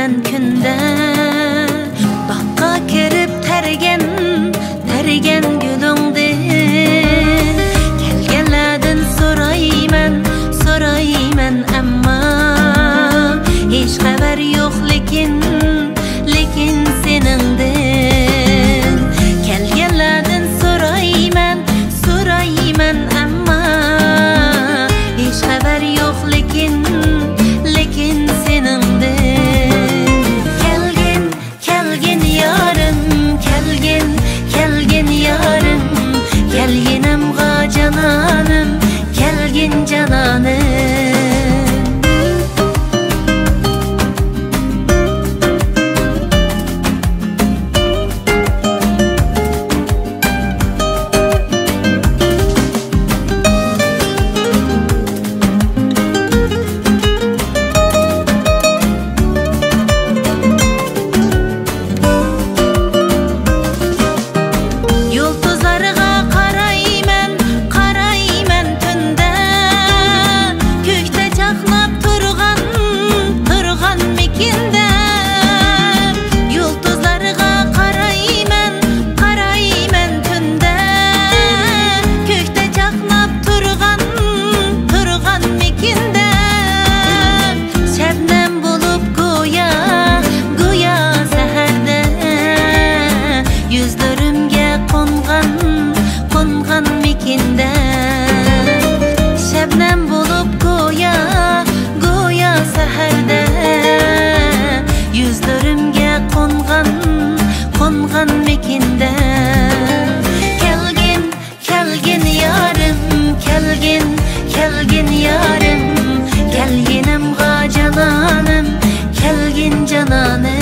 sorayman kunda Bakka kirib tergen gülüngdi Kelgenlerden sorayman amma Hiç haber yok lekin seningden Kelgenlerden sorayman amma Hiç haber yok lekin seningden Kelgin yarım kelgin yarım Gel yanımga cananım kelgin cananım Şebnem bulup goya seherde Yüzlerimge kongan mekinde Kelgin yarım kelgin yarım Gel yanımga cananım kelgin cananım